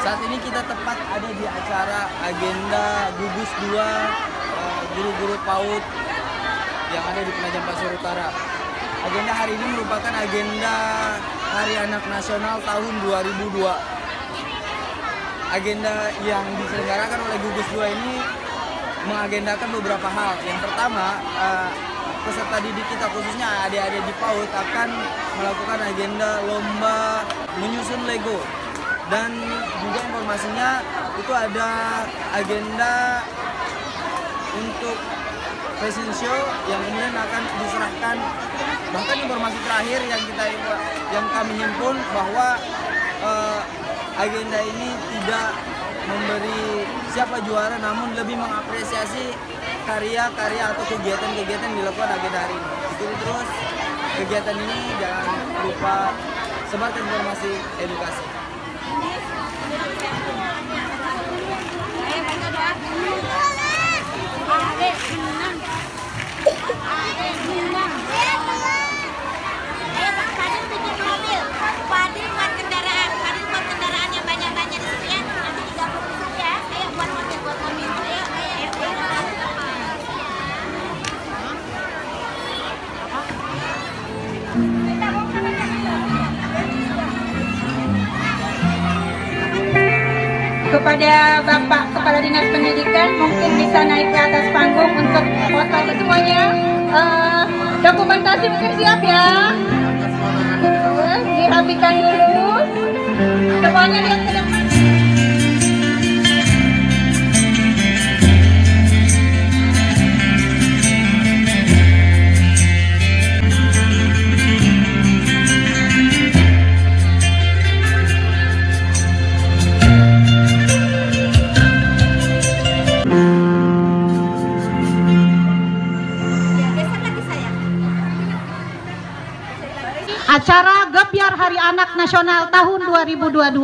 Saat ini kita tepat ada di acara agenda Gugus 2 guru-guru PAUD yang ada di Penajam Pasir Utara. Agenda hari ini merupakan agenda Hari Anak Nasional tahun 2002. Agenda yang diselenggarakan oleh Gugus 2 ini mengagendakan beberapa hal. Yang pertama, peserta didik kita khususnya adik-adik di PAUD akan melakukan agenda lomba menyusun Lego. Dan juga informasinya itu ada agenda untuk fashion show yang kemudian akan diserahkan. Bahkan informasi terakhir yang kami himpun bahwa agenda ini tidak memberi siapa juara, namun lebih mengapresiasi karya-karya atau kegiatan-kegiatan yang dilakukan agenda hari ini. Ikuti terus kegiatan ini, jangan lupa sebarkan informasi edukasi. Kepada Bapak Kepala Dinas Pendidikan mungkin bisa naik ke atas panggung untuk foto semuanya. Dokumentasi mungkin siap ya. Dirapikan dulu. Semuanya lihat ke depan. Acara Gebyar Hari Anak Nasional tahun 2022.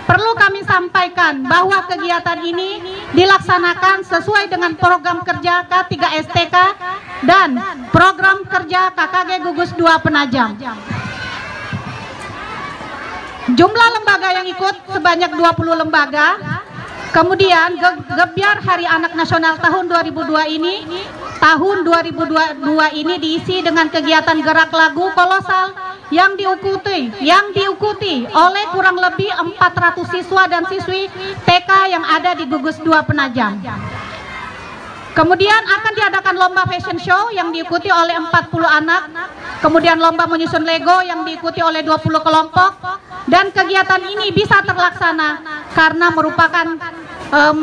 Perlu kami sampaikan bahwa kegiatan ini dilaksanakan sesuai dengan program kerja K3STK dan program kerja KKG Gugus 2 Penajam. Jumlah lembaga yang ikut sebanyak 20 lembaga. Kemudian Gebyar Hari Anak Nasional tahun 2022 ini diisi dengan kegiatan gerak lagu kolosal yang diikuti oleh kurang lebih 400 siswa dan siswi TK yang ada di Gugus 2 Penajam. Kemudian akan diadakan lomba fashion show yang diikuti oleh 40 anak. Kemudian lomba menyusun Lego yang diikuti oleh 20 kelompok. Dan kegiatan ini bisa terlaksana karena merupakan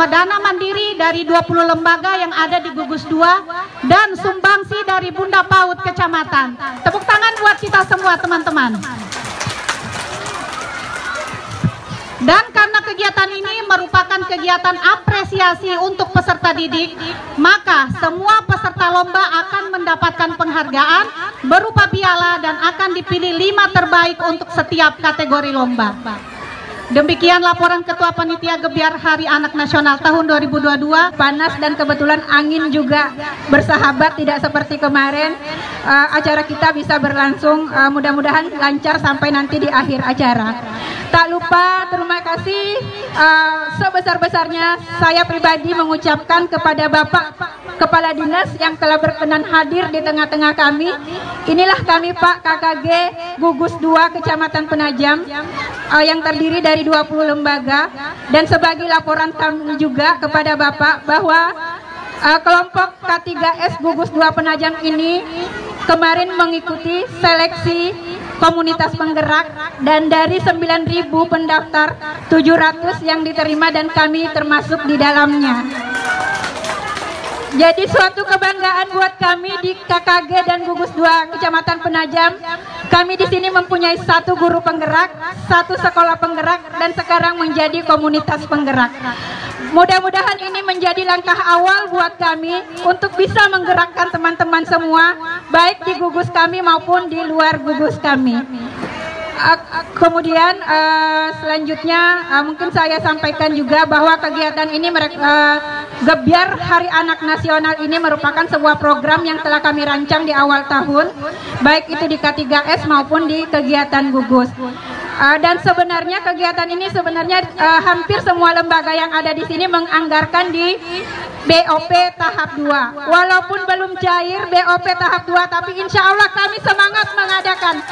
dana mandiri dari 20 lembaga yang ada di Gugus 2 dan sumbangsi dari Bunda PAUD Kecamatan. Tepuk tangan buat kita semua teman-teman. Dan karena kegiatan ini merupakan kegiatan apresiasi untuk peserta didik, maka semua peserta lomba akan mendapatkan penghargaan berupa piala dan akan dipilih 5 terbaik untuk setiap kategori lomba. Demikian laporan Ketua Panitia Gebyar Hari Anak Nasional tahun 2022. Panas dan kebetulan angin juga bersahabat, tidak seperti kemarin. Acara kita bisa berlangsung mudah-mudahan lancar sampai nanti di akhir acara. Tak lupa terima kasih sebesar-besarnya saya pribadi mengucapkan kepada Bapak Kepala Dinas yang telah berkenan hadir di tengah-tengah kami. Inilah kami Pak KKG Gugus 2 Kecamatan Penajam yang terdiri dari 20 lembaga, dan sebagai laporan kami juga kepada Bapak bahwa kelompok K3S Gugus 2 Penajam ini kemarin mengikuti seleksi komunitas penggerak, dan dari 9.000 pendaftar 700 yang diterima dan kami termasuk di dalamnya. Jadi suatu kebanggaan buat kami di KKG dan Gugus 2 Kecamatan Penajam. Kami di sini mempunyai 1 guru penggerak, 1 sekolah penggerak, dan sekarang menjadi komunitas penggerak. Mudah-mudahan ini menjadi langkah awal buat kami untuk bisa menggerakkan teman-teman semua, baik di gugus kami maupun di luar gugus kami. Kemudian selanjutnya mungkin saya sampaikan juga bahwa kegiatan ini Gebyar Hari Anak Nasional ini merupakan sebuah program yang telah kami rancang di awal tahun, baik itu di K3S maupun di kegiatan gugus. Dan sebenarnya kegiatan ini hampir semua lembaga yang ada di sini menganggarkan di BOP tahap 2. Walaupun belum cair BOP tahap 2, tapi insya Allah kami semangat mengadakan.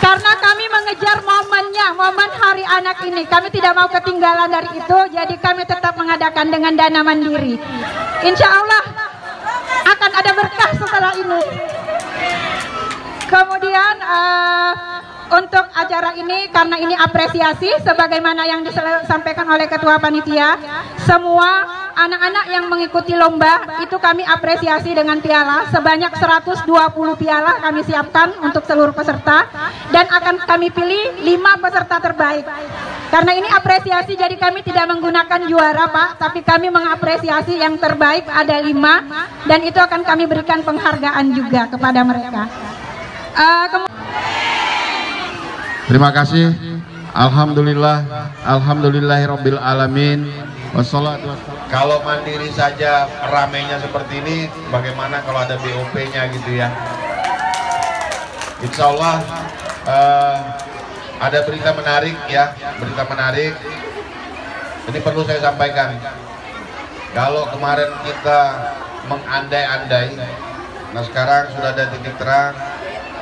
Karena kami mengejar momennya, momen Hari Anak ini. Kami tidak mau ketinggalan dari itu, jadi kami tetap mengadakan dengan dana mandiri. Insya Allah akan ada berkah setelah ini. Kemudian untuk acara ini, karena ini apresiasi sebagaimana yang disampaikan oleh Ketua Panitia, semua anak-anak yang mengikuti lomba itu kami apresiasi dengan piala sebanyak 120 piala kami siapkan untuk seluruh peserta, dan akan kami pilih 5 peserta terbaik. Karena ini apresiasi, jadi kami tidak menggunakan juara Pak, tapi kami mengapresiasi yang terbaik ada 5, dan itu akan kami berikan penghargaan juga kepada mereka. Terima kasih. Alhamdulillah, alhamdulillahirabbil alamin. Wassalatu wassalamu. Kalau mandiri saja ramainya seperti ini, bagaimana kalau ada BOP-nya gitu ya? Insya Allah ada berita menarik ya, berita menarik. Ini perlu saya sampaikan. Kalau kemarin kita mengandai-andai, nah sekarang sudah ada titik terang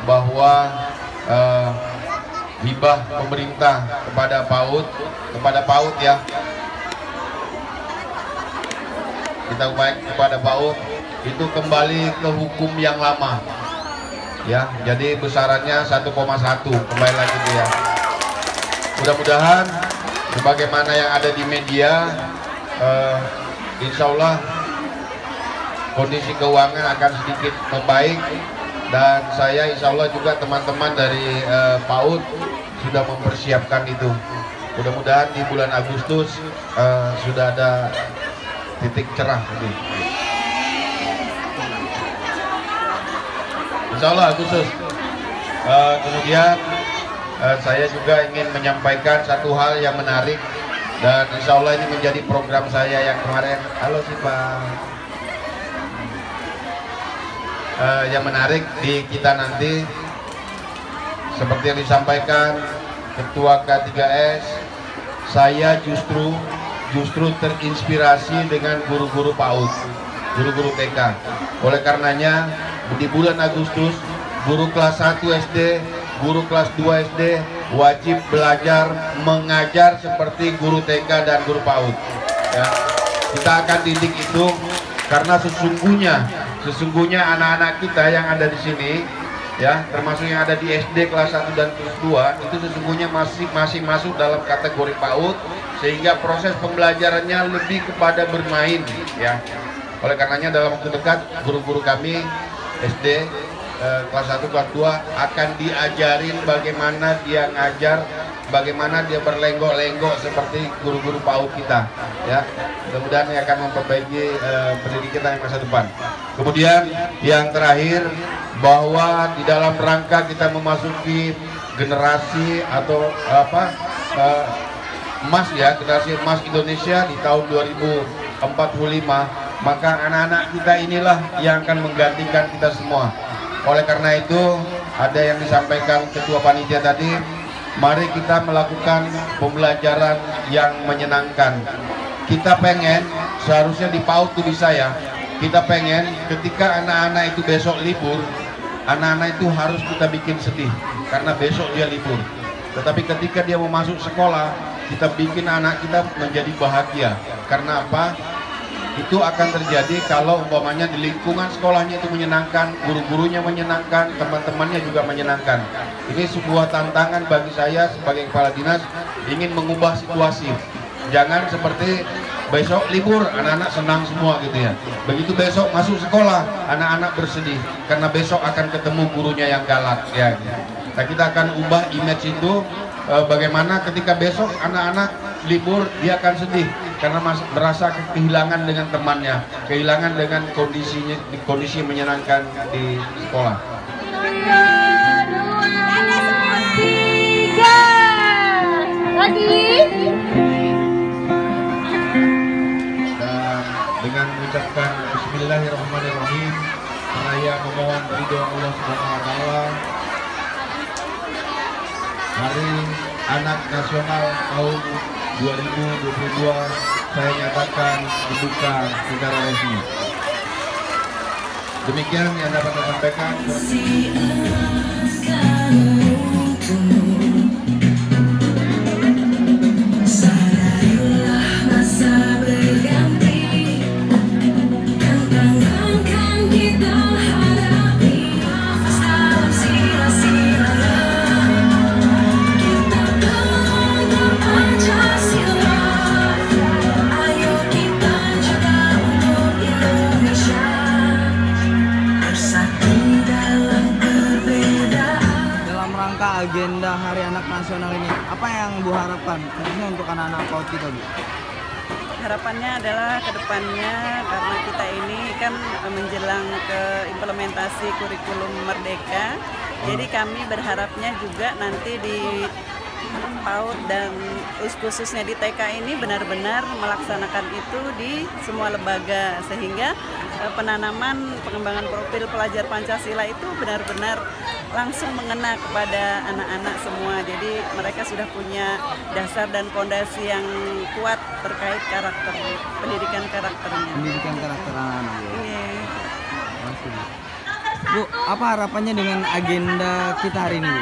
bahwa hibah pemerintah kepada PAUD ya, kita baik kepada PAUD itu kembali ke hukum yang lama ya, jadi besarannya 1,1 kembali lagi itu ya. Mudah-mudahan sebagaimana yang ada di media, insya Allah kondisi keuangan akan sedikit membaik, dan saya insya Allah juga teman-teman dari PAUD sudah mempersiapkan itu. Mudah-mudahan di bulan Agustus sudah ada titik cerah ini. Insya Allah Agustus. Kemudian saya juga ingin menyampaikan satu hal yang menarik, dan insya Allah ini menjadi program saya yang kemarin. Halo sih Pak. Yang menarik di kita nanti, seperti yang disampaikan Ketua K3S, saya justru terinspirasi dengan guru-guru PAUD, guru-guru TK. Oleh karenanya di bulan Agustus, guru kelas 1 SD, guru kelas 2 SD wajib belajar mengajar seperti guru TK dan guru PAUD ya. Kita akan didik itu karena sesungguhnya anak-anak kita yang ada di sini ya, termasuk yang ada di SD kelas 1 dan kelas 2, itu sesungguhnya masih masuk dalam kategori PAUD, sehingga proses pembelajarannya lebih kepada bermain ya. Oleh karenanya dalam waktu dekat guru-guru kami SD kelas 1 kelas 2 akan diajarin bagaimana dia ngajar, bagaimana dia berlenggok-lenggok seperti guru-guru PAUD kita ya. Mudah-mudahan ini akan memperbaiki pendidikan kita yang masa depan. Kemudian yang terakhir, bahwa di dalam rangka kita memasuki generasi atau emas ya, generasi emas Indonesia di tahun 2045, maka anak-anak kita inilah yang akan menggantikan kita semua. Oleh karena itu, ada yang disampaikan Ketua Panitia tadi, mari kita melakukan pembelajaran yang menyenangkan. Kita pengen, seharusnya di PAUD itu bisa ya, kita pengen ketika anak-anak itu besok libur, anak-anak itu harus kita bikin sedih karena besok dia libur. Tetapi ketika dia mau masuk sekolah, kita bikin anak kita menjadi bahagia. Karena apa? Itu akan terjadi kalau umpamanya di lingkungan sekolahnya itu menyenangkan, guru-gurunya menyenangkan, teman-temannya juga menyenangkan. Ini sebuah tantangan bagi saya sebagai kepala dinas, ingin mengubah situasi. Jangan seperti besok libur, anak-anak senang semua gitu ya. Begitu besok masuk sekolah, anak-anak bersedih karena besok akan ketemu gurunya yang galak ya. Nah, kita akan ubah image itu, bagaimana ketika besok anak-anak libur dia akan sedih karena merasa kehilangan dengan temannya, kehilangan dengan kondisi menyenangkan di sekolah. 1, 2, 3 lagi. Dengan mengucapkan Bismillahirrahmanirrahim, saya memohon ridho Allah Subhanahu wa taala. Mari Anak Nasional tahun 2022 saya nyatakan dibuka secara resmi. Demikian yang dapat saya sampaikan. Agenda Hari Anak Nasional ini, apa yang Bu harapkan khususnya untuk anak-anak PAUD kita, Bu? Harapannya adalah kedepannya, karena kita ini kan menjelang ke implementasi kurikulum Merdeka, jadi kami berharapnya juga nanti di PAUD dan khususnya di TK ini benar-benar melaksanakan itu di semua lembaga, sehingga penanaman pengembangan profil pelajar Pancasila itu benar-benar langsung mengena kepada anak-anak semua. Jadi mereka sudah punya dasar dan fondasi yang kuat terkait karakter, pendidikan karakternya. Pendidikan karakter anak-anak. Iya. Bu, apa harapannya dengan agenda kita hari ini, Bu?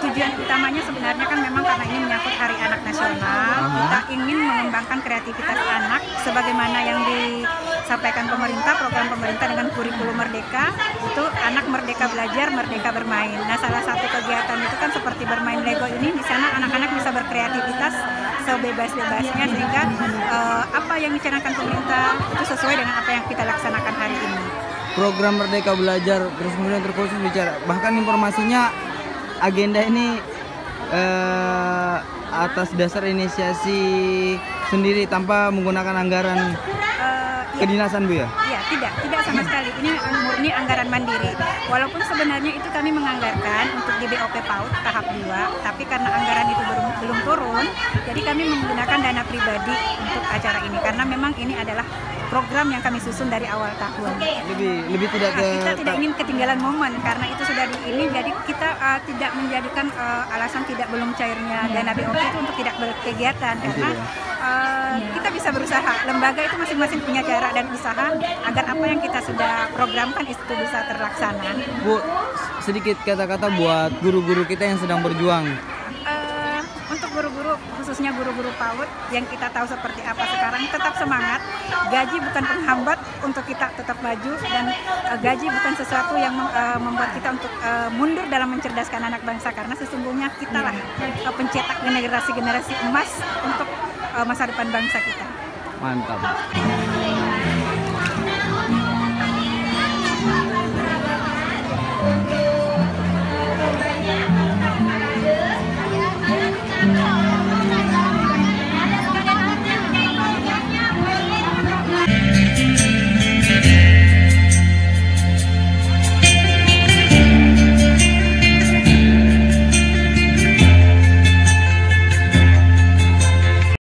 Tujuan utamanya sebenarnya kan memang karena ini menyangkut Hari Anak Nasional, kita ingin mengembangkan kreativitas anak sebagaimana yang disampaikan pemerintah, program pemerintah dengan kurikulum Merdeka, itu anak merdeka belajar, merdeka bermain. Nah, salah satu kegiatan itu kan seperti bermain Lego ini, di sana anak-anak bisa berkreativitas sebebas-bebasnya, sehingga apa yang dicanangkan pemerintah itu sesuai dengan apa yang kita laksanakan hari ini. Program Merdeka Belajar, terus kemudian terkhusus bicara, bahkan informasinya agenda ini atas dasar inisiasi sendiri tanpa menggunakan anggaran kedinasan, Bu, ya? Iya, tidak sama sekali. Ini murni anggaran mandiri. Walaupun sebenarnya itu kami menganggarkan untuk di BOP PAUD tahap 2, tapi karena anggaran itu belum turun, jadi kami menggunakan dana pribadi untuk acara ini, karena memang ini adalah program yang kami susun dari awal tahun. Lebih tidak kita tidak ingin ketinggalan momen, karena itu sudah di ini, jadi kita tidak menjadikan alasan belum cairnya dana BOP itu untuk tidak berkegiatan, karena kita bisa berusaha. Lembaga itu masing-masing punya cara dan usaha agar apa yang kita sudah programkan itu bisa terlaksana. Bu, sedikit kata-kata buat guru-guru kita yang sedang berjuang. Untuk guru-guru, khususnya guru-guru PAUD yang kita tahu seperti apa sekarang, tetap semangat. Gaji bukan penghambat untuk kita tetap maju, dan gaji bukan sesuatu yang membuat kita untuk mundur dalam mencerdaskan anak bangsa, karena sesungguhnya kita lah pencetak generasi-generasi emas untuk masa depan bangsa kita. Mantap.